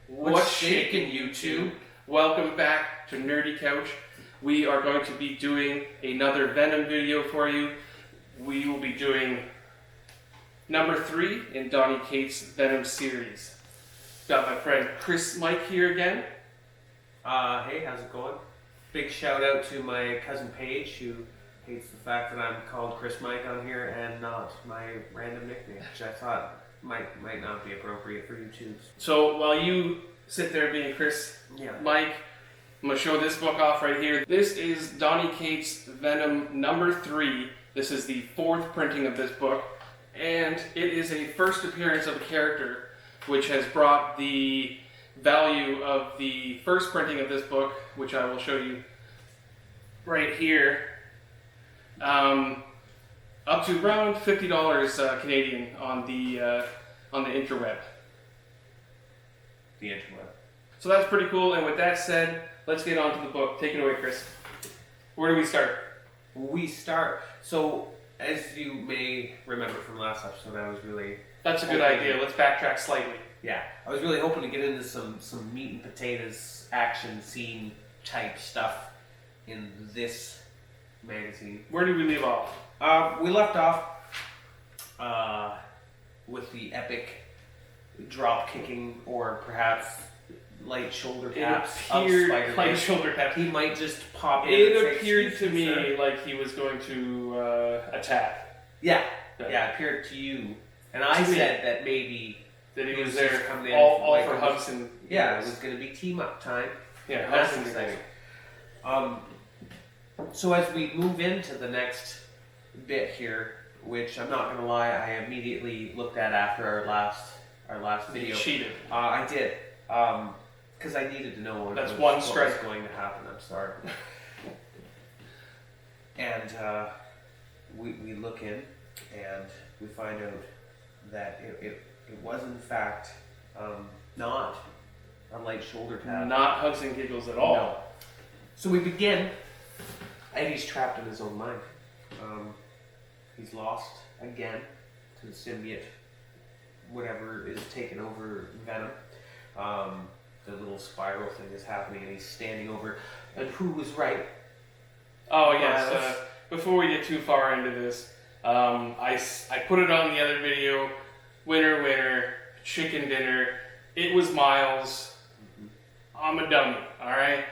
What's shaking, YouTube? Welcome back to Nerdy Couch. We are going to be doing another Venom video for you. We will be doing number 3 in Donny Cates' Venom series. Got my friend Chris Mike here again. Hey, how's it going? Big shout out to my cousin Paige, who hates the fact that I'm called Chris Mike on here and not my random nickname, which I thought might not be appropriate for YouTube. So while you sit there being Chris Mike, I'm going to show this book off right here. This is Donny Cates' Venom number 3. This is the 4th printing of this book, and it is a first appearance of a character which has brought the value of the first printing of this book, which I will show you right here, up to around $50 Canadian on the interweb. The interweb. So that's pretty cool. And with that said, let's get on to the book. Take it away, Chris. Where do we start? So, as you may remember from last episode, That's a good idea. Let's backtrack slightly. Yeah, I was really hoping to get into some meat and potatoes action scene type stuff in this magazine. Where did we leave off? We left off with the epic drop kicking, or perhaps light shoulder taps of Spider-Man. Light shoulder taps. He might just pop in. It appeared to me like he was going to attack. Yeah, it appeared to you, and I said that maybe that he was there coming all for Hudson. Yeah, it was going to be team up time. Yeah, Hudson thing. So as we move into the next bit here, which I'm not going to lie, I immediately looked at after our last video. You cheated. I did, because I needed to know what was going to happen. I'm sorry. And we look in, and we find out that it was in fact not a light shoulder tap. Not hugs and giggles at all. No. So we begin, and he's trapped in his own mind. He's lost again to the symbiote, whatever is taking over Venom. The little spiral thing is happening, and he's standing over. And who was right? Oh yes. Before we get too far into this, I put it on the other video. Winner, chicken dinner. It was Miles. I'm a dummy. All right.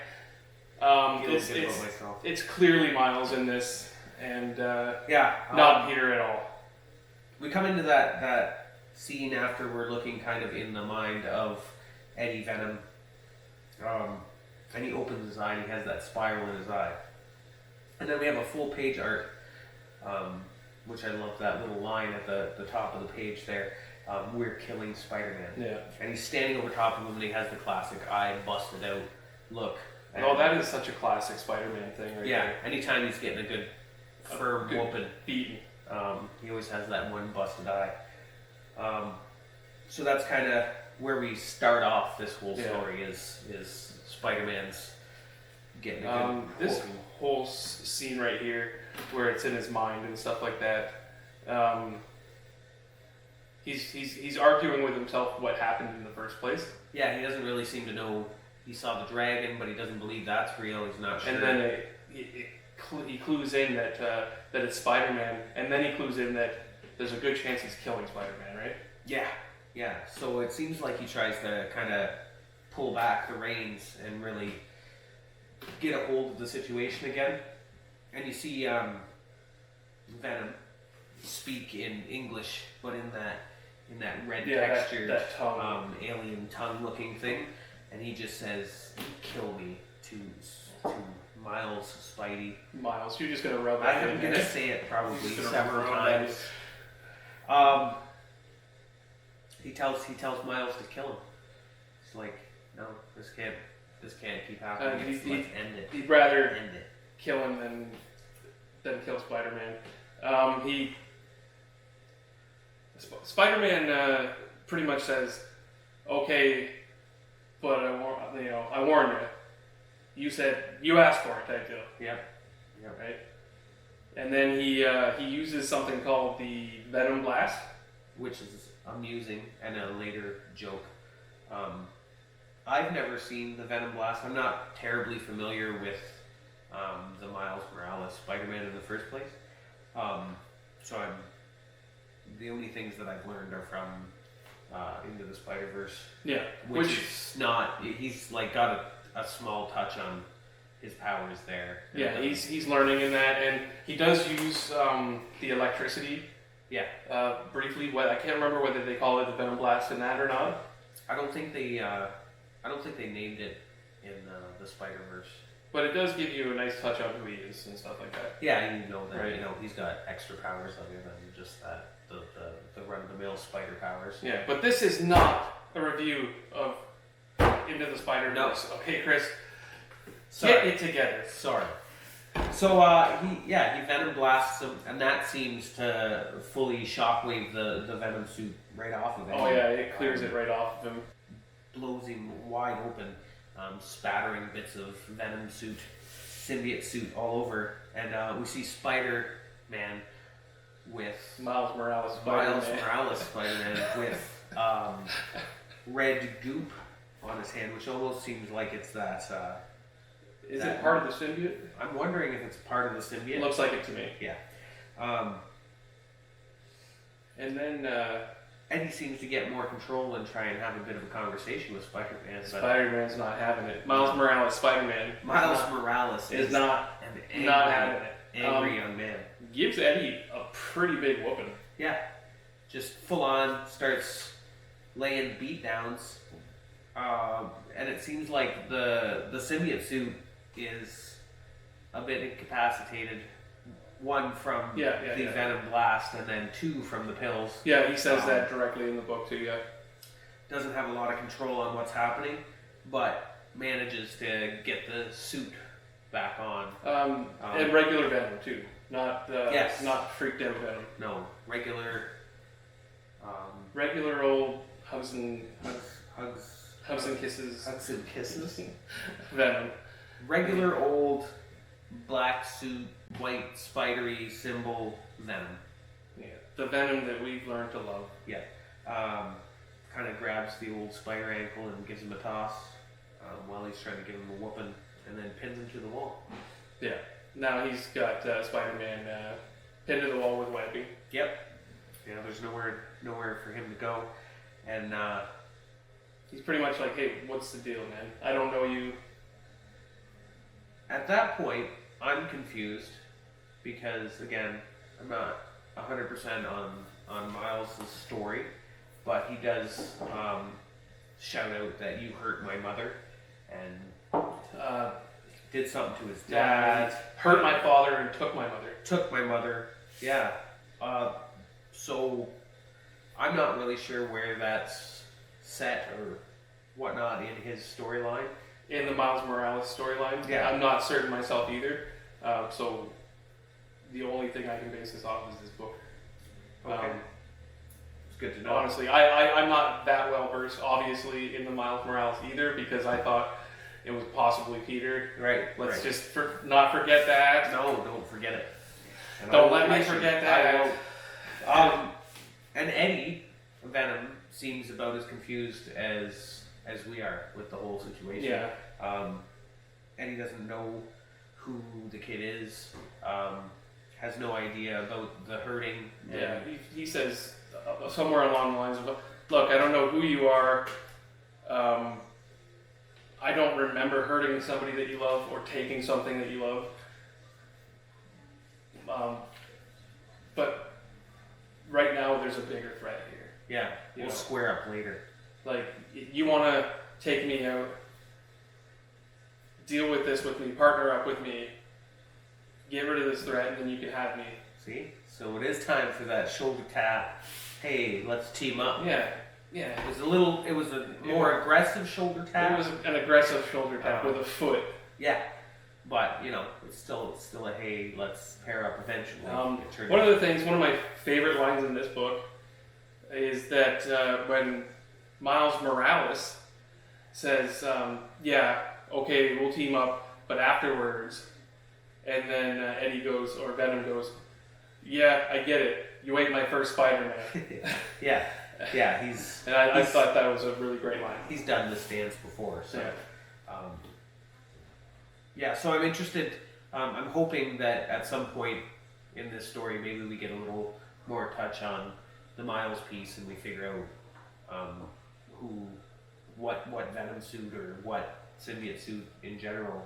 It's clearly Miles in this, and not Peter at all. We come into that scene after we're looking kind of in the mind of Eddie Venom, and he opens his eye and he has that spiral in his eye, and then we have a full page art, which I love that little line at the top of the page there. We're killing Spider-Man. Yeah. And he's standing over top of him, and he has the classic eye busted out look. Oh, that is such a classic Spider-Man thing, right? Yeah. Anytime he's getting a good firm whooping, beaten, he always has that one busted eye. So that's kind of where we start off this whole story. Is Spider-Man's getting a good this whole scene right here, where it's in his mind and stuff like that. He's arguing with himself what happened in the first place. Yeah, he doesn't really seem to know. He saw the dragon, but he doesn't believe that's real. He's not sure. And then he clues in that it's Spider-Man, and then he clues in that there's a good chance he's killing Spider-Man, right? Yeah. So it seems like he tries to kind of pull back the reins and really get a hold of the situation again. And you see Venom speak in English, but in that red textured that tongue. alien tongue looking thing, and he just says, "Kill me" to Miles Spidey. Miles, you're just gonna rub that in. I'm gonna say it probably several times. He tells Miles to kill him. He's like, "No, this can't keep happening. Let's end it." He'd rather end it. Kill him than kill Spider-Man. Spider-Man pretty much says, "Okay, but I warned you. You said you asked for it, type deal." Yep. Right. And then he uses something called the Venom Blast, which is amusing and a later joke. I've never seen the Venom Blast. I'm not terribly familiar with the Miles Morales Spider-Man in the first place. So the only things that I've learned are from Into the Spider-Verse. Yeah, which is not. He's like got a small touch on his powers there. Yeah, he's learning in that, and he does use the electricity. Yeah. Briefly, I can't remember whether they call it the Venom Blast in that or not. I don't think they named it in the Spider-Verse. But it does give you a nice touch on who he is and stuff like that. Yeah, you know that right. He's got extra powers other than just that the run-of-the-mill spider powers. Yeah, but this is not a review of Into the Spider-Verse. No. Okay, Chris, get it together. Sorry. So he Venom blasts him, and that seems to fully shockwave the Venom suit right off of him. Oh yeah, it clears it right off of him. Blows him wide open, spattering bits of Venom suit, symbiote suit all over, and we see Spider-Man with Miles Morales Spider-Man with red goop on his hand, which almost seems like it's that. Is it part of the symbiote? I'm wondering if it's part of the symbiote. It looks like it to me. Yeah. And then Eddie seems to get more control and try and have a bit of a conversation with Spider-Man. Spider-Man's not having it. Miles Morales, Spider-Man. Miles Morales is not having it. Angry young man. Gives Eddie a pretty big whooping. Yeah. Just full on starts laying beatdowns. And it seems like the symbiote suit is a bit incapacitated. One from the Venom Blast, and then two from the pills. Yeah, he says that directly in the book too, yeah. Doesn't have a lot of control on what's happening, but manages to get the suit back on. And regular Venom too. Not freaked out Venom. No, regular old hugs and kisses. Hugs and kisses. Venom. Regular old black suit, white spidery symbol Venom. Yeah, the Venom that we've learned to love. Yeah. Kind of grabs the old spider ankle and gives him a toss while he's trying to give him a whooping, and then pins him to the wall. Yeah. Now he's got Spider-Man pinned to the wall with webbing. Yep. Yeah, there's nowhere for him to go, and he's pretty much like, "Hey, what's the deal, man? I don't know you." At that point, I'm confused because, again, I'm not 100% on Miles' story, but he does shout out that you hurt my mother and did something to his dad. Hurt my father and took my mother. Took my mother, yeah. So I'm not really sure where that's set or whatnot in his storyline. In the Miles Morales storyline, yeah. I'm not certain myself either. So the only thing I can base this off is this book. Okay. It's good to know. Honestly, I'm not that well versed, obviously, in the Miles Morales either, because I thought it was possibly Peter. Right. Let's just not forget that. No, don't forget it. And don't let me forget that. And Eddie Venom seems about as confused as we are with the whole situation. Yeah. Eddie doesn't know who the kid is. Has no idea about the hurting. Yeah. He says somewhere along the lines of, "Look, I don't know who you are. I don't remember hurting somebody that you love or taking something that you love. But right now, there's a bigger threat here." Yeah. We'll square up later. Like, you want to take me out, deal with this with me, partner up with me, get rid of this threat, and then you can have me. See? So it is time for that shoulder tap. Hey, let's team up. Yeah. It was a more aggressive shoulder tap. It was an aggressive shoulder tap with a foot. Yeah. But, it's still a hey, let's pair up eventually. One of my favorite lines in this book is that when Miles Morales says, "Yeah, okay, we'll team up, but afterwards," and then Venom goes, "Yeah, I get it. You ain't my first Spider-Man." Yeah, Yeah, he's. And I thought that was a really great line. He's done this dance before, so. Yeah. So I'm interested. I'm hoping that at some point in this story, maybe we get a little more touch on the Miles piece, and we figure out what Venom suit or what symbiote suit in general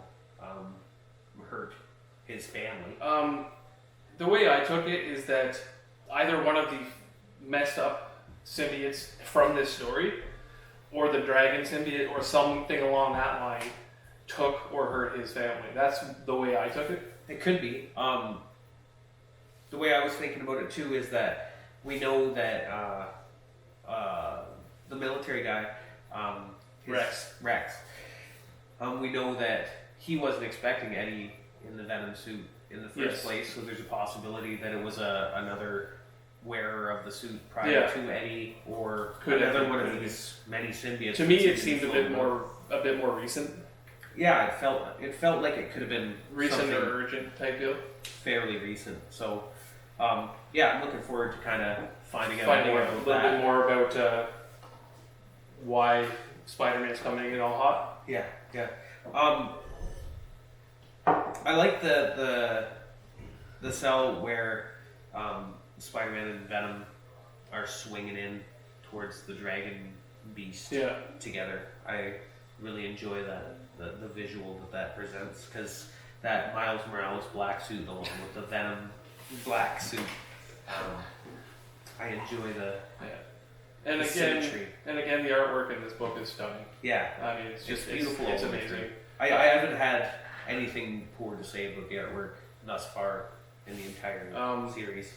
hurt his family. The way I took it is that either one of the messed up symbiotes from this story, or the dragon symbiote, or something along that line, took or hurt his family. That's the way I took it. It could be. The way I was thinking about it too is that we know that the military guy, Rex. We know that he wasn't expecting Eddie in the Venom suit in the first place, so there's a possibility that it was another wearer of the suit prior to Eddie, or another one of these many symbiotes. To me, it seemed a bit more recent. Yeah, it felt like it could have been recent or urgent type deal. Fairly recent. So, I'm looking forward to kind of finding out a little bit more about why Spider-Man's coming in all hot. Yeah. I like the cell where Spider-Man and Venom are swinging in towards the dragon beast together. I really enjoy the visual that presents, because that Miles Morales black suit along with the Venom black suit, I enjoy the symmetry. And again, the artwork in this book is stunning. Yeah, I mean, it's beautiful. It's amazing. I haven't had anything poor to say about the artwork thus far in the entire series.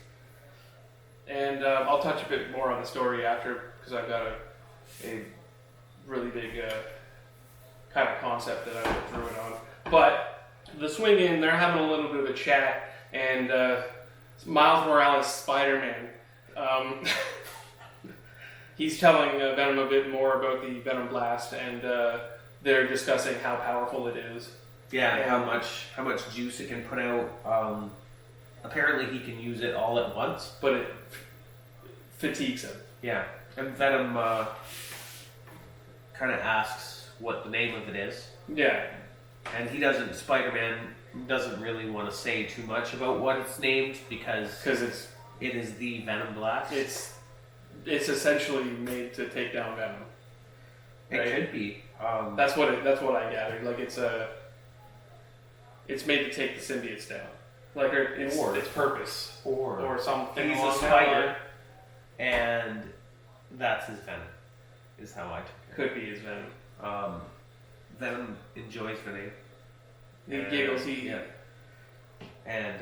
And I'll touch a bit more on the story after, because I've got a really big kind of concept that I went through it on. But the swing in, they're having a little bit of a chat, and Miles Morales, Spider-Man, he's telling Venom a bit more about the Venom Blast, and they're discussing how powerful it is. Yeah, and how much juice it can put out. Apparently, he can use it all at once, but it fatigues him. Yeah, and Venom kind of asks what the name of it is. Yeah, and Spider-Man doesn't really want to say too much about what it's named, because it is the Venom Blast. It's essentially made to take down Venom. Right? It could be. That's what I gathered. Like it's made to take the symbiotes down. Like its purpose or something. He's a spider, and that's his venom. Is how I took it. Could be his venom. Venom enjoys venom. He giggles. And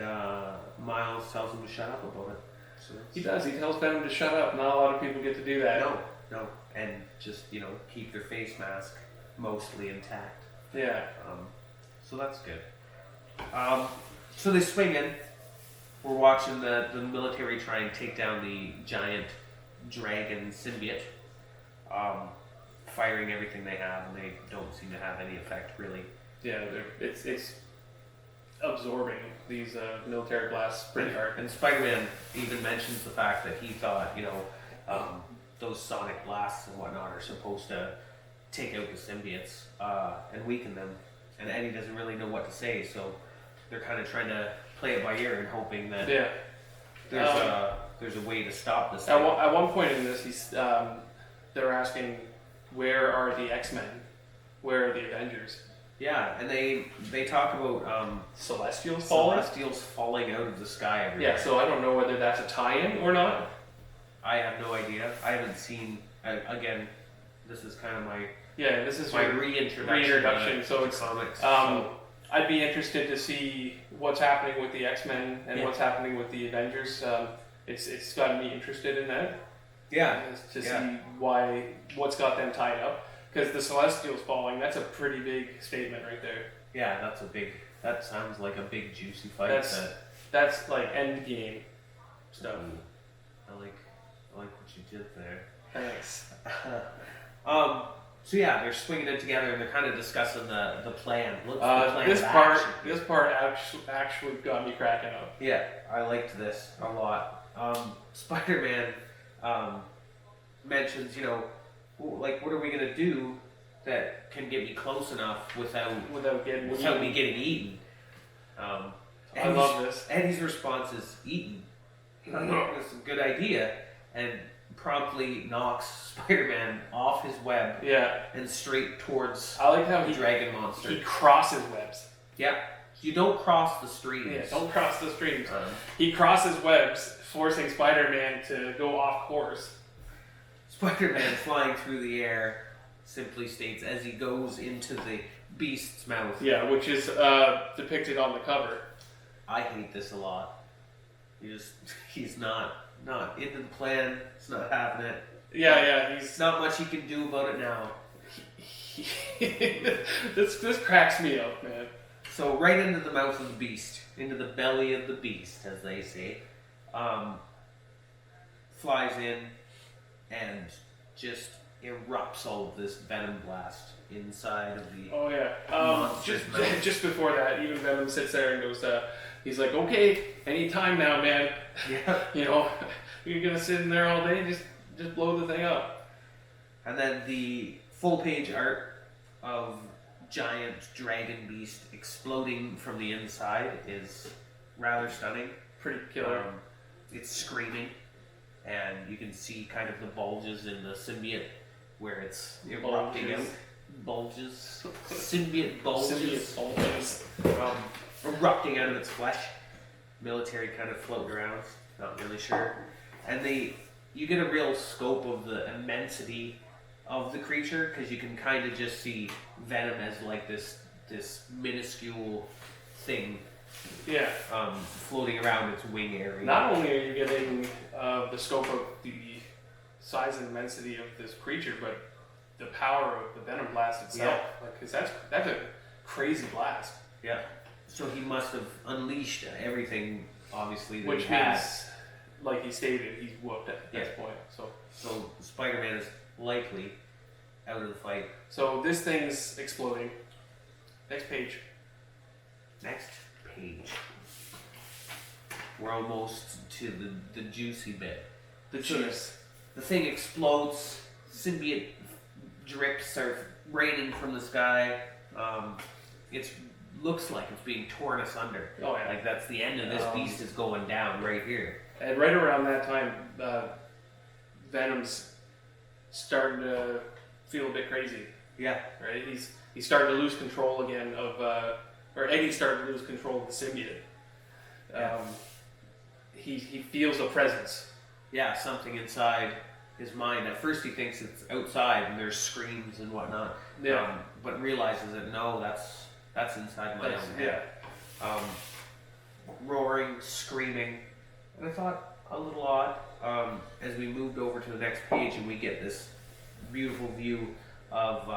Miles tells him to shut up about it. So he does. He tells Venom to shut up. Not a lot of people get to do that. No, and just keep their face mask mostly intact. Yeah. So that's good. So they swing in. We're watching the military try and take down the giant dragon symbiote, firing everything they have, and they don't seem to have any effect really. Yeah, it's absorbing these military blasts pretty hard. And Spider-Man even mentions the fact that he thought, those sonic blasts and whatnot are supposed to take out the symbiotes and weaken them. And Eddie doesn't really know what to say, so they're kind of trying to play it by ear and hoping that there's a way to stop this. At one point in this, they're asking, where are the X-Men? Where are the Avengers? Yeah, and they talk about Celestials falling out of the sky everywhere. Yeah, so I don't know whether that's a tie-in or not. I have no idea. I haven't seen. Again, this is kind of my reintroduction. So it's comics. I'd be interested to see what's happening with the X-Men and what's happening with the Avengers. It's gotten me interested in that. Yeah. To see what's got them tied up. Because the Celestials falling, that's a pretty big statement right there. Yeah, that sounds like a big juicy fight. That's like end game stuff. I like what you did there. Thanks. So yeah, they're swinging it together and they're kind of discussing the plan. This part actually got me cracking up. Yeah, I liked this a lot. Spider-Man mentions, like, what are we gonna do that can get me close enough without me getting eaten? I love this. Eddie's response is eaten. That's a good idea, and promptly knocks Spider-Man off his web. Yeah. And straight towards I like how the dragon monster. He crosses webs. Yeah. You don't cross the streams. Yeah, don't cross the streams. He crosses webs, forcing Spider-Man to go off course. Spider-Man flying through the air simply states as he goes into the beast's mouth. Yeah, which is depicted on the cover. I hate this a lot. He's not into the plan. It's not having it. Yeah, he's not much he can do about it now. This cracks me up, man. So right into the mouth of the beast, into the belly of the beast, as they say, flies in and just erupts all of this venom blast inside of the. Oh yeah. Just before that, even Venom sits there and goes, he's like, okay, anytime now, man. Yeah. You're gonna sit in there all day, just blow the thing up. And then the full page art of giant dragon beast exploding from the inside is rather stunning. Pretty killer. It's screaming, and you can see kind of the bulges in the symbiote where it's erupting out. Bulges. Symbiote bulges. Erupting out of its flesh. Military kind of floating around. Not really sure. And you get a real scope of the immensity of the creature, because you can kind of just see Venom as like this minuscule thing. Yeah. Floating around its wing area. Not only are you getting the scope of the size and immensity of this creature, but the power of the Venom blast itself. Yeah. Because that's a crazy blast. Yeah. So he must have unleashed everything, obviously, that which he had. means, like he stated, he's whooped at this point. So Spider-Man is likely out of the fight. So this thing's exploding. Next page. We're almost to the juicy bit. The juice. The thing explodes. Symbiote drips are raining from the sky. It looks like it's being torn asunder. Oh yeah. Like that's the end of this beast is going down right here. And right around that time, Venom's starting to feel a bit crazy. Yeah. Right? He's starting to lose control again or Eddie's starting to lose control of the symbiote. He feels a presence. Yeah, something inside his mind. At first he thinks it's outside and there's screams and whatnot. Yeah. But realizes that no, that's inside my own head. Yeah. Roaring, screaming. And I thought a little odd as we moved over to the next page and we get this beautiful view of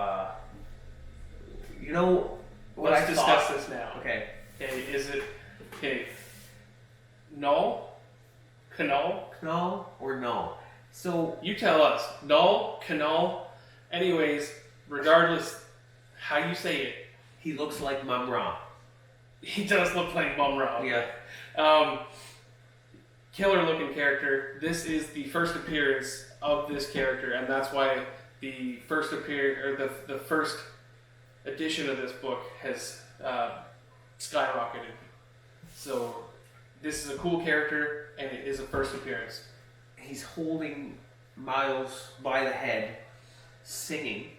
Let's discuss this now. Okay. Is it null? Null or no? So you tell us. Null, canal. Anyways, regardless how you say it, he looks like Mum Ra. He does look like Mum Ra. Yeah. Killer looking character. This is the first appearance of this character, and that's why the first the first edition of this book has skyrocketed. So this is a cool character, and it is a first appearance. He's holding Miles by the head, singing,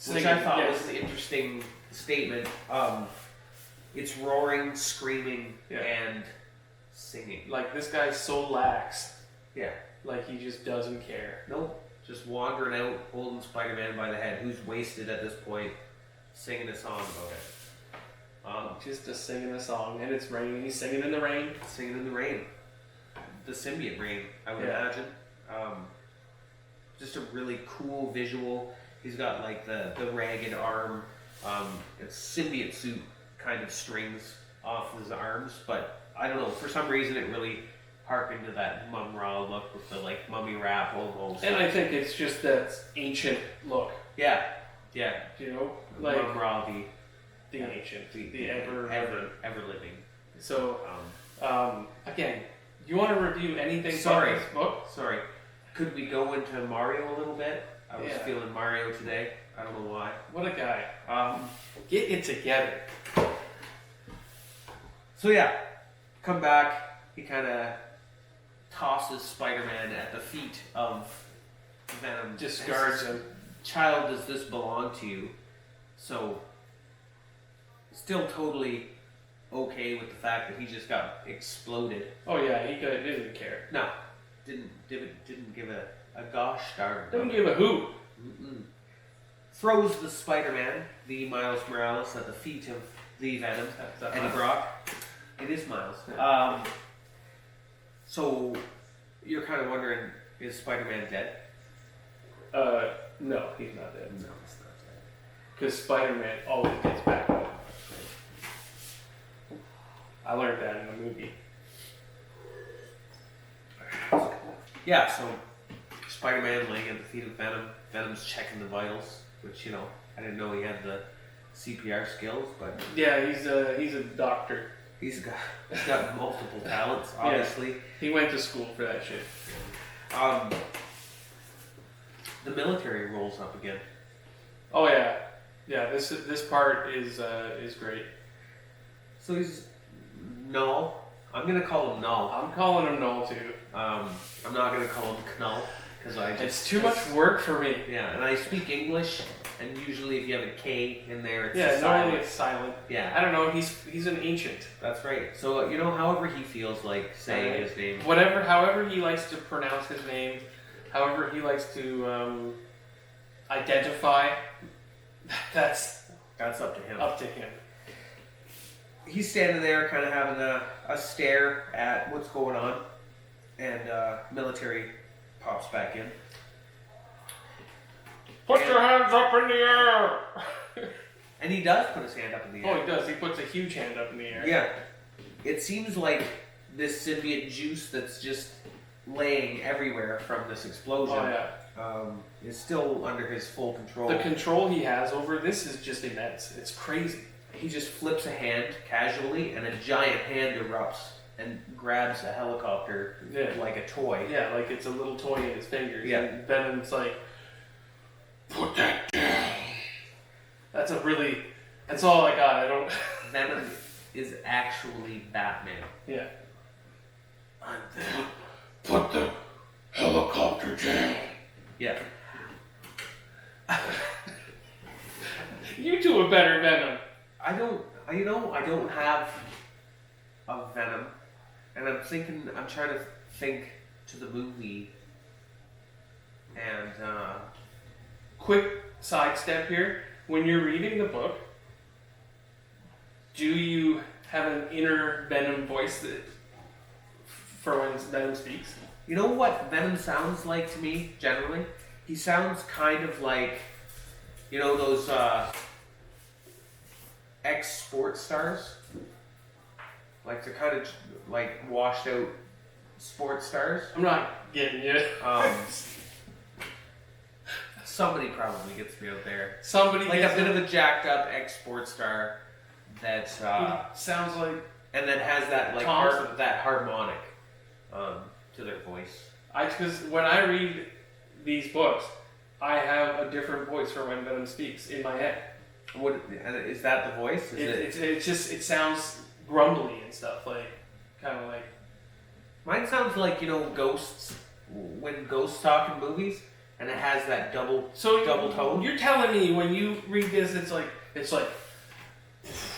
which I thought was an interesting statement. It's roaring, screaming, and singing. Like, this guy's so lax. Yeah. Like, he just doesn't care. Nope. Just wandering out, holding Spider-Man by the head, who's wasted at this point, singing a song about it. Just singing a song, and it's raining. He's singing in the rain. Singing in the rain. The symbiote rain, I would imagine. Just a really cool visual. He's got like the ragged arm. It's symbiote suit kind of strings off his arms, but I don't know, for some reason it really harkened to that Mum Ra look with the like mummy wrap almost. And I think it's just that ancient look. Yeah. You know, like Mum Ra, the ancient, the ever living. So, again, you want to review anything Sorry. from this book? Sorry. Could we go into Mario a little bit? I was feeling Mario today. I don't know why. What a guy. Get it together. So yeah, come back. He kind of tosses Spider-Man at the feet of Venom. Discards him. Child, does this belong to you? So, still totally okay with the fact that he just got exploded. Oh yeah, he didn't care. No, didn't give a gosh darn. Didn't give a hoot. Mm-mm. Throws the Spider-Man, the Miles Morales, at the feet of the Venom and Brock. It is Miles. So you're kind of wondering, is Spider-Man dead? No, he's not dead. No, he's not dead. Because Spider-Man always gets back up. I learned that in the movie. Yeah, so Spider-Man laying at the feet of Venom. Venom's checking the vitals, which, you know, I didn't know he had the CPR skills, but... Yeah, he's a doctor. He's got multiple talents, obviously. Yeah, he went to school for that shit. The military rolls up again. Oh yeah, yeah. This part is great. So he's Null. I'm gonna call him Null. I'm calling him Null too. I'm not gonna call him Knull because it's too much work for me. Yeah, and I speak English, and usually if you have a K in there, it's normally silent. it's silent. Yeah, I don't know. He's an ancient. That's right. So you know, however he feels like saying his name, however he likes to pronounce his name, however he likes to identify, that's up to him. Up to him. He's standing there, kind of having a stare at what's going on, and military pops back in. Put your hands up in the air! And he does put his hand up in the air. Oh, he does. He puts a huge hand up in the air. Yeah. It seems like this symbiote juice that's just laying everywhere from this explosion is still under his full control. The control he has over this is just immense. It's crazy. He just flips a hand casually, and a giant hand erupts and grabs a helicopter like a toy. Yeah, like it's a little toy in his fingers. Yeah. And Venom's like, put that down. That's all I got. I don't... Venom is actually Batman. Yeah. I'm there. Put the helicopter down. Yeah. You do a better Venom. I don't have a Venom, and I'm trying to think to the movie, and quick sidestep here. When you're reading the book, do you have an inner Venom voice for when Venom speaks? You know what Venom sounds like to me, generally? He sounds kind of like, you know, those ex-sports stars? Like, they're kind of like washed out sports stars. I'm not getting you. Somebody probably gets me out there. Somebody like gets a bit of a jacked up ex-sports star that sounds like, and then has that like that harmonic to their voice. Because when I read these books, I have a different voice for when Venom speaks in my head. What is that? The voice? It sounds grumbly and stuff, like kind of like. Mine sounds like, you know, ghosts when ghosts talk in movies, and it has that double tone. You're telling me when you read this, it's like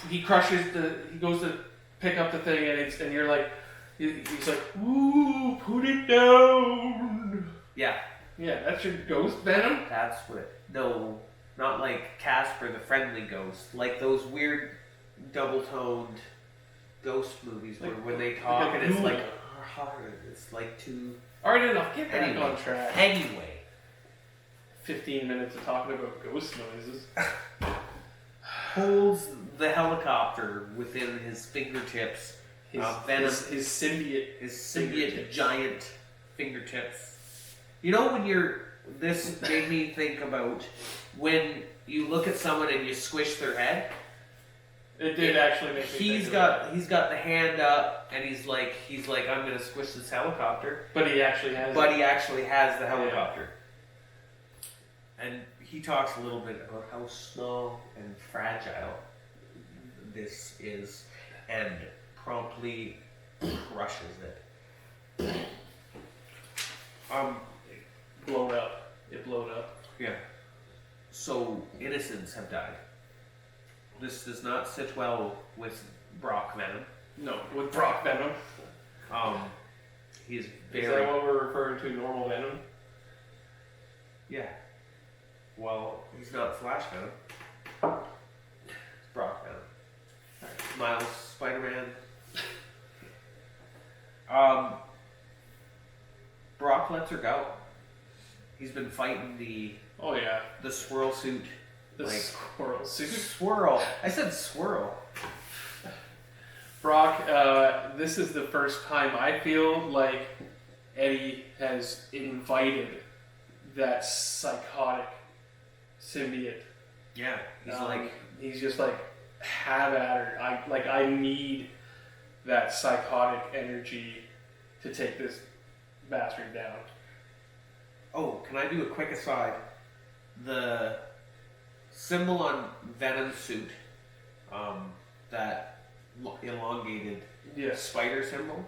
he goes to pick up the thing, and you're like, he's like, ooh, put it down. Yeah. Yeah, that's your ghost Venom? That's what. No, not like Casper the Friendly Ghost. Like those weird double-toned ghost movies where when they talk and it's like hard. It's like too... Alright, enough. Get back on track. Anyway. 15 minutes of talking about ghost noises. Holds the helicopter within his fingertips. Venom, his symbiote giant fingertips. You know when this made me think about when you look at someone and you squish their head. It did actually make me he's got the hand up and he's like I'm gonna squish this helicopter. But he actually has the helicopter. Yeah. And he talks a little bit about how small and fragile this is and promptly crushes it. It blowed up. Yeah. So innocents have died. This does not sit well with Brock Venom. No, with Brock Venom. He's Is very... that what we're referring to, normal Venom? Yeah. Well, he's not Flash Venom. It's Brock Venom. Right. Miles, Spider-Man. Brock lets her go. He's been fighting the swirl suit. The squirrel suit? Swirl. I said swirl. Brock, this is the first time I feel like Eddie has invited that psychotic symbiote. Yeah. He's just like, have at her. I need that psychotic energy to take this bastard down. Oh, can I do a quick aside? The symbol on Venom's suit, that elongated spider symbol,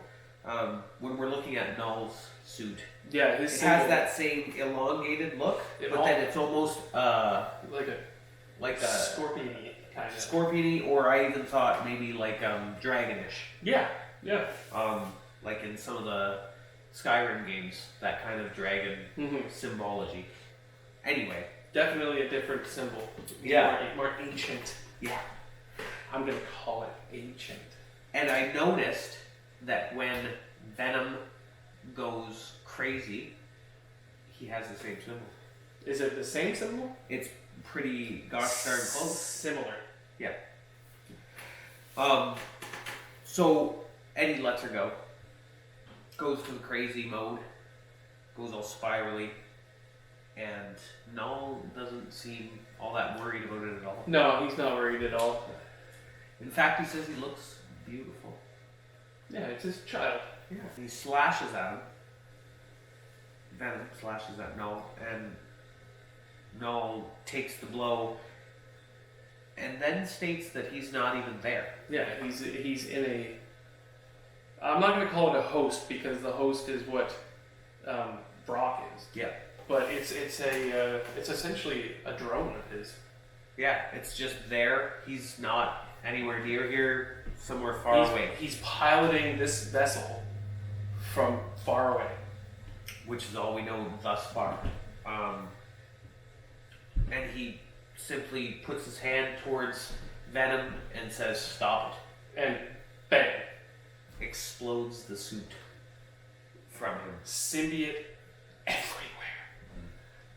when we're looking at Null's suit, it has that same elongated look, then it's almost like a scorpion-y kind of. Scorpion-y, or I even thought maybe like dragonish. Yeah. Like in some of the Skyrim games, that kind of dragon symbology. Anyway. Definitely a different symbol. Yeah. More ancient. Yeah. I'm going to call it ancient. And I noticed that when Venom goes crazy, he has the same symbol. Is it the same symbol? It's pretty gosh darn close. Similar. Yeah. So Eddie lets her go. Goes to the crazy mode. Goes all spirally. And Null doesn't seem all that worried about it at all. No, he's not worried at all. In fact, he says he looks beautiful. Yeah, it's his child. Yeah. He slashes at him. Venom slashes at Null, and Null takes the blow, and then states that he's not even there. Yeah, he's in a... I'm not going to call it a host, because the host is what Brock is. Yeah. But it's essentially a drone of his. Yeah, it's just there. He's not anywhere near here, somewhere far away. He's piloting this vessel from far away. Which is all we know thus far. And he simply puts his hand towards Venom and says, "Stop it." And bang. Explodes the suit from him. Symbiote everywhere.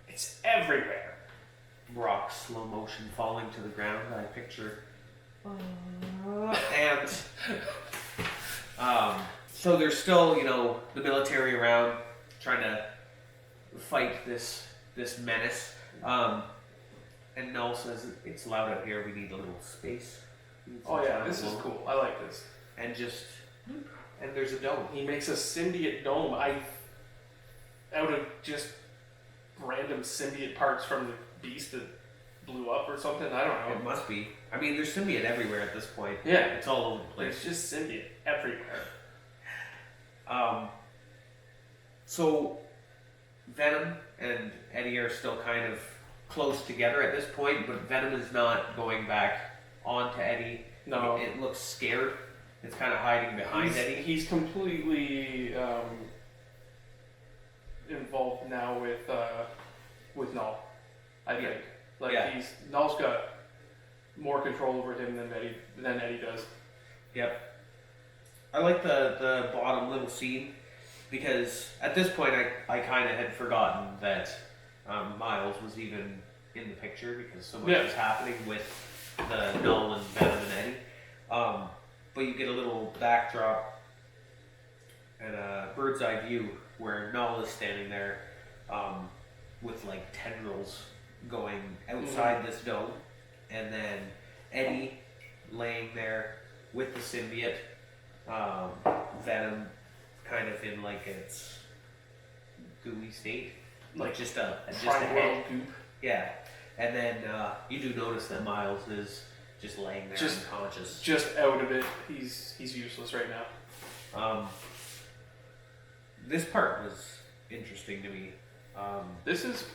It's everywhere. Brock slow motion falling to the ground. I picture. And so there's still, the military around trying to fight this menace. And Null says, "It's loud out here. We need a little space." Oh yeah, this is cool. I like this. And there's a dome. He makes a symbiote dome. Out of just random symbiote parts from the beast that blew up or something. I don't know. It must be. I mean, there's symbiote everywhere at this point. Yeah. It's all over the place. It's just symbiote everywhere. So Venom and Eddie are still kind of close together at this point, but Venom is not going back onto Eddie. No. It looks scared. It's kind of hiding behind Eddie. He's completely involved now with Null. I think. Null's got more control over him than Eddie does. Yep. I like the bottom little scene because at this point I kind of had forgotten that Miles was even in the picture because so much was happening with the Null and Venom and Eddie. But you get a little backdrop and a bird's eye view where Null is standing there with like tendrils going outside this dome, and then Eddie laying there with the symbiote. Venom kind of in like its gooey state, like just a head. Goop. Yeah, and then you do notice that Miles is just laying there unconscious, just out of it. He's useless right now. This part was interesting to me. This is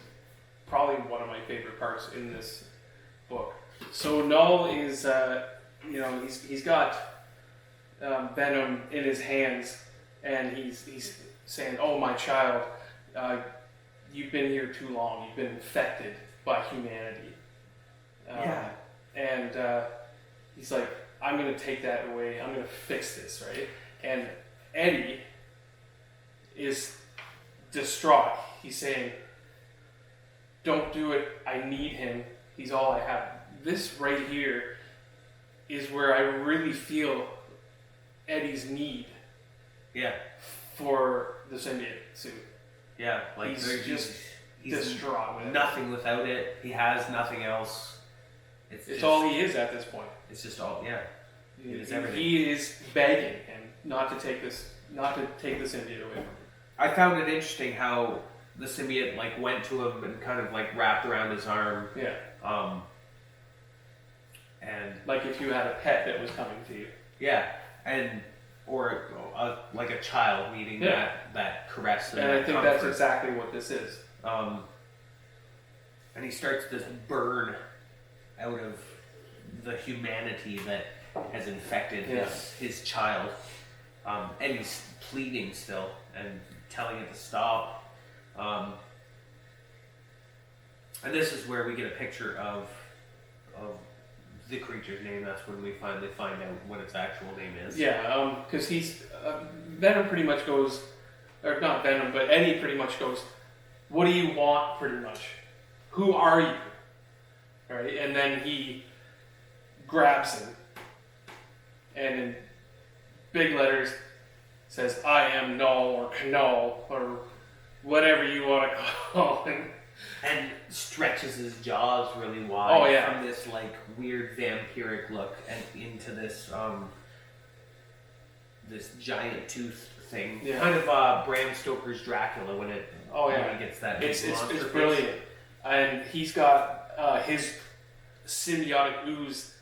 probably one of my favorite parts in this book. So Null is, he's got Venom in his hands, and he's saying, "Oh, my child, you've been here too long. You've been infected by humanity." And he's like, "I'm going to take that away. I'm going to fix this, right?" And Eddie is distraught. He's saying, "Don't do it. I need him. He's all I have." This right here is where I really feel Eddie's need for the symbiote suit. Yeah, like he's distraught with nothing without it. He has nothing else. It's all he is at this point. It's just all He is begging him not to take the symbiote away from him. I found it interesting how the symbiote like went to him and kind of like wrapped around his arm. Yeah. And like if you had a pet that was coming to you. Yeah, or like a child needing that caress. And I think that's exactly what this is. And he starts this burn out of the humanity that has infected his child. And he's pleading still and telling it to stop. And this is where we get a picture of the creature's name. That's when we finally find out what its actual name is. Yeah, because Venom pretty much goes, or not Venom, but Eddie pretty much goes, "What do you want?" Pretty much. "Who are you?" Right, and then he grabs him, and in big letters says, "I am Null," or Knoll, or whatever you want to call him. And stretches his jaws really wide from this like weird vampiric look and into this this giant tooth thing. Yeah. Kind of Bram Stoker's Dracula when he gets that. It's brilliant. And he's got his symbiotic ooze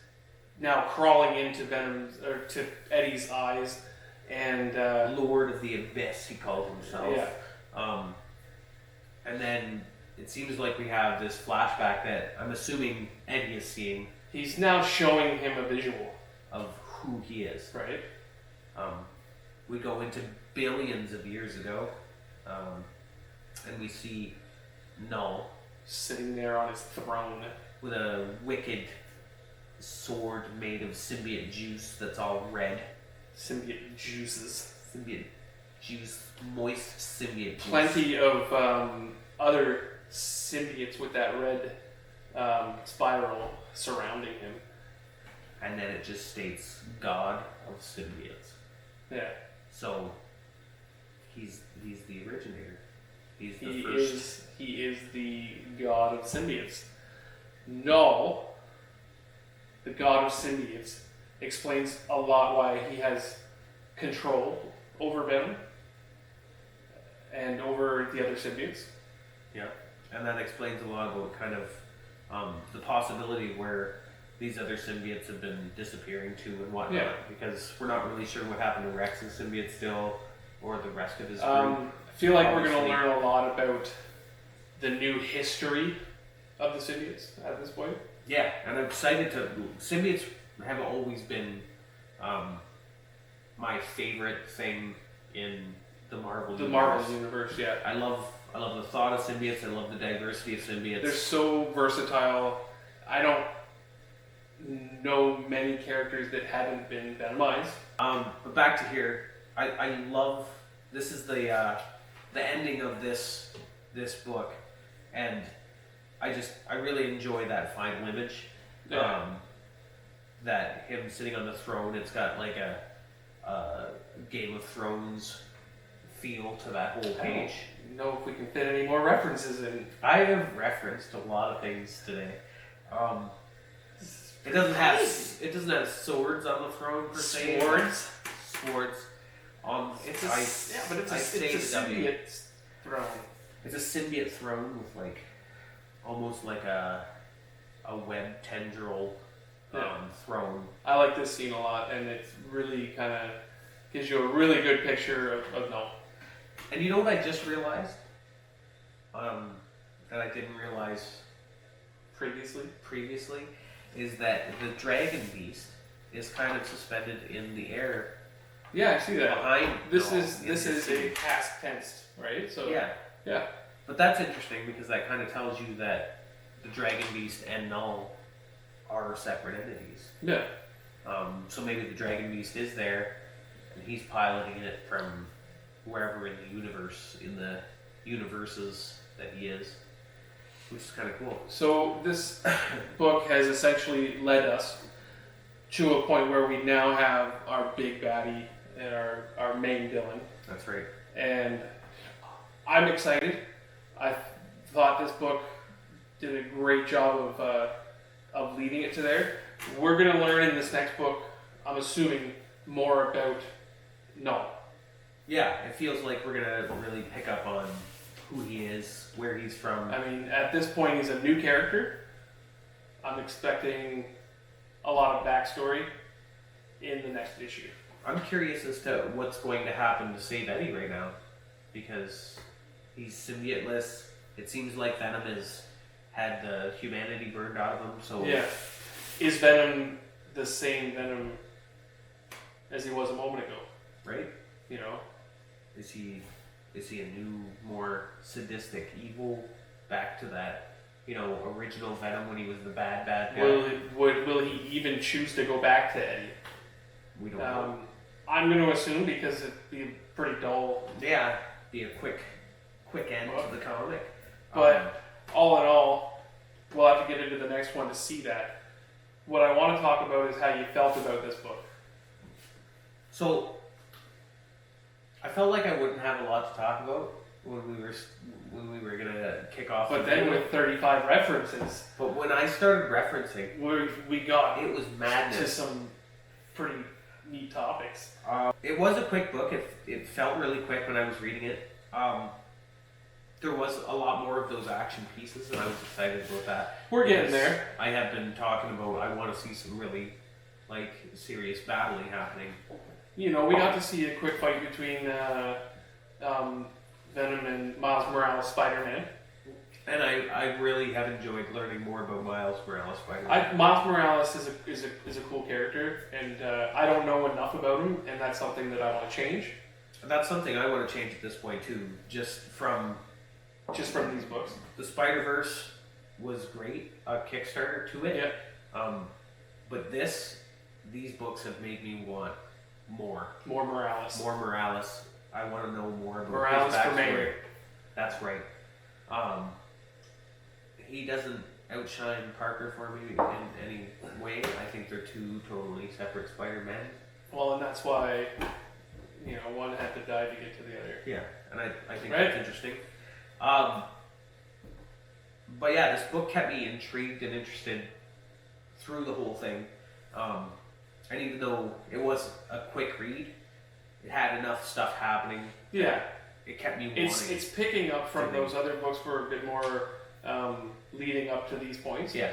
now crawling into Venom's or to Eddie's eyes, and Lord of the Abyss he calls himself. Yeah. And then it seems like we have this flashback that I'm assuming Eddie is seeing. He's now showing him a visual of who he is. Right. We go into billions of years ago, and we see Null sitting there on his throne with a wicked sword made of symbiote juice that's all red. Symbiote juices. Symbiote juice, moist symbiote juice. Plenty of other symbiotes with that red spiral surrounding him. And then it just states God of symbiotes. Yeah. So he's the originator. He's the first. He is the God of symbiotes. Null, the God of symbiotes, explains a lot why he has control over Venom and over the other symbiotes. Yeah, and that explains a lot about kind of the possibility where these other symbiotes have been disappearing to and whatnot. Yeah. Because we're not really sure what happened to Rex's symbiote still, or the rest of his group. I feel like we're going to learn a lot about the new history of the symbiotes at this point. Yeah, and I'm excited to... Symbiotes have always been my favorite thing in the Marvel universe. The Marvel universe, yeah. I love the thought of symbiotes. I love the diversity of symbiotes. They're so versatile. I don't know many characters that haven't been Venomized. But back to here, I love... This is the ending of this book, and I really enjoy that final image. Yeah. That him sitting on the throne. It's got like a Game of Thrones feel to that whole page. I don't know if we can fit any more references in. I have referenced a lot of things today. It doesn't have it doesn't have swords on the throne per se. Swords on. It's a symbiote throne. It's a symbiote throne with like almost like a web tendril throne. I like this scene a lot, and it really kind of gives you a really good picture of no. And you know what I just realized? That I didn't realize previously is that the dragon beast is kind of suspended in the air. Yeah, I see that. Behind this is a past tense, right? So yeah. But that's interesting because that kind of tells you that the dragon beast and Null are separate entities. Yeah. So maybe the dragon beast is there, and he's piloting it from wherever in the universe, in the universes that he is, which is kind of cool. So this book has essentially led us to a point where we now have our big baddie and our main villain. That's right. And I'm excited. I thought this book did a great job of leading it to there. We're going to learn in this next book, I'm assuming, more about Null. Yeah, it feels like we're going to really pick up on who he is, where he's from. I mean, at this point, he's a new character. I'm expecting a lot of backstory in the next issue. I'm curious as to what's going to happen to save Eddie right now, because he's symbioteless. It seems like Venom has had the humanity burned out of him. So yeah, is Venom the same Venom as he was a moment ago? Right? You know, is he a new, more sadistic, evil, back to that, original Venom when he was the bad guy? Will he even choose to go back to Eddie? We don't know. I'm going to assume because it'd be pretty dull. Yeah, be a quick end to the comic. But all in all, we'll have to get into the next one to see that. What I want to talk about is how you felt about this book. So, I felt like I wouldn't have a lot to talk about when we were gonna kick off. But then with 35 references. But when I started referencing, we got it was madness to some pretty neat topics. It was a quick book. It felt really quick when I was reading it. There was a lot more of those action pieces, and I was excited about that. We're getting there. I have been talking about I want to see some really serious battling happening. We got to see a quick fight between Venom and Miles Morales Spider-Man. And I really have enjoyed learning more about Miles Morales Spider-Man. Miles Morales is a cool character, and I don't know enough about him, and that's something that I want to change. That's something I want to change at this point too, just from these books. The Spider-Verse was great, a Kickstarter to it. Yeah. But these books have made me want more. More Morales. More Morales. I want to know more about Morales his backstory. for mayor. That's right. He doesn't outshine Parker for me in any way. I think they're two totally separate Spider-Men. Well, and that's why, one had to die to get to the other. Yeah, and I think right? That's interesting. But yeah, this book kept me intrigued and interested through the whole thing. And even though it was a quick read, it had enough stuff happening. Yeah. It kept me wanting. It's picking up from those other books were a bit more leading up to these points. Yeah.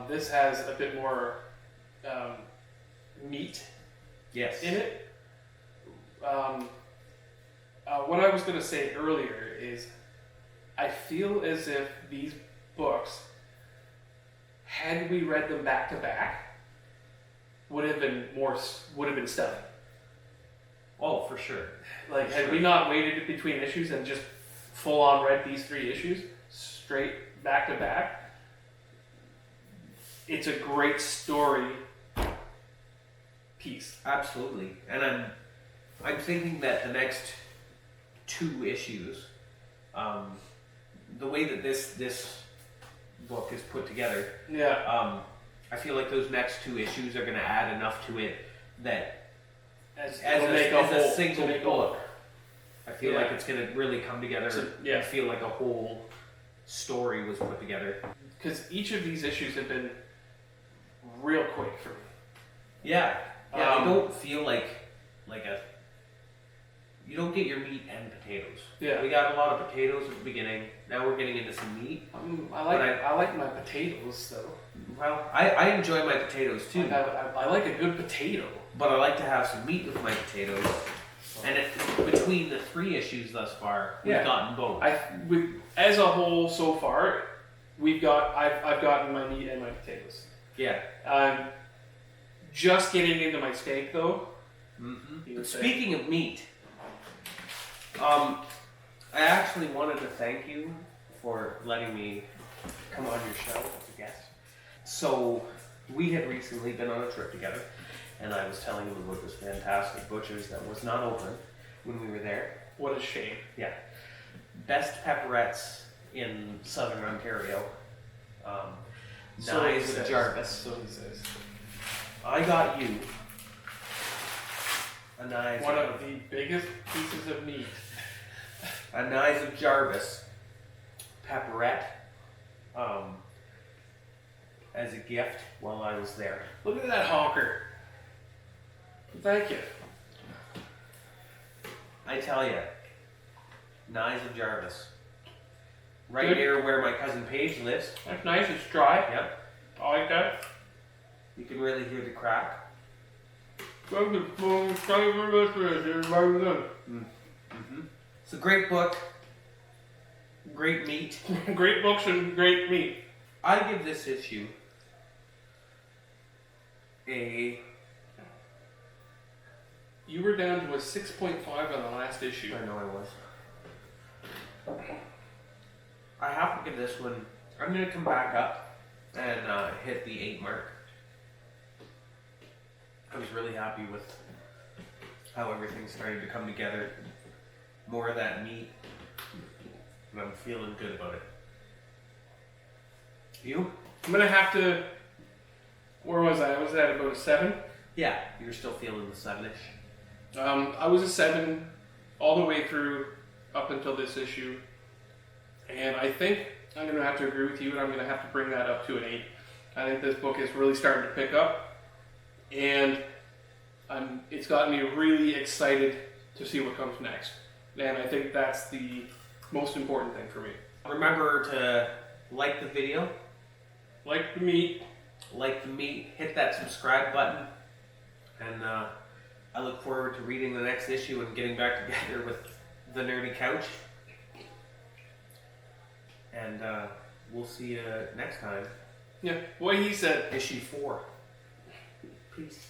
This has a bit more meat yes. in it. What I was going to say earlier is I feel as if these books, had we read them back to back, would have been stunning. Oh, for sure. Had we not waited between issues and just full on read these 3 issues straight back to back, it's a great story piece. Absolutely. And I'm thinking that the next 2 issues, the way that this book is put together, I feel like those next 2 issues are going to add enough to it that as a single book, I feel like it's going to really come together. I feel like a whole story was put together. Because each of these issues have been real quick for me. Yeah. They don't feel like a. You don't get your meat and potatoes. Yeah. We got a lot of potatoes at the beginning. Now we're getting into some meat. I like my potatoes though. Well, I enjoy my potatoes too. I like a good potato. But I like to have some meat with my potatoes. And between the 3 issues thus far, we've gotten both. As a whole, so far, I've gotten my meat and my potatoes. Yeah. I'm just getting into my steak though. Mm-hmm. Speaking of meat, I actually wanted to thank you for letting me come on your show as a guest. So we had recently been on a trip together. And I was telling him about this fantastic butcher's that was not open when we were there. What a shame. Yeah. Best pepperettes in southern Ontario. Knives of Jarvis. So he says. I got you a Knives One of the biggest pieces of meat. A Knives of Jarvis pepperette as a gift while I was there. Look at that honker. Thank you. I tell you, Knives of Jarvis. Right Good. near where my cousin Paige lives. That's nice. It's dry. Yep. I like that. You can really hear the crack. Mm-hmm. It's a great book. Great meat. Great books and great meat. I give this issue a... You were down to a 6.5 on the last issue. I know I was. I have to give this one... I'm going to come back up and hit the 8 mark. I was really happy with how everything started to come together. More of that meat. And I'm feeling good about it. You? I'm gonna have to. Where was I? Was that about a 7? Yeah, you're still feeling the 7-ish. I was a 7 all the way through up until this issue, and I think I'm gonna have to agree with you, and I'm gonna have to bring that up to an 8. I think this book is really starting to pick up, and it's gotten me really excited to see what comes next. And I think that's the most important thing for me. Remember to like the video, Like the meat. hit that subscribe button, and I look forward to reading the next issue and getting back together with the Nerdy Couch. And we'll see you next time. Yeah, what he said. Issue 4. Peace.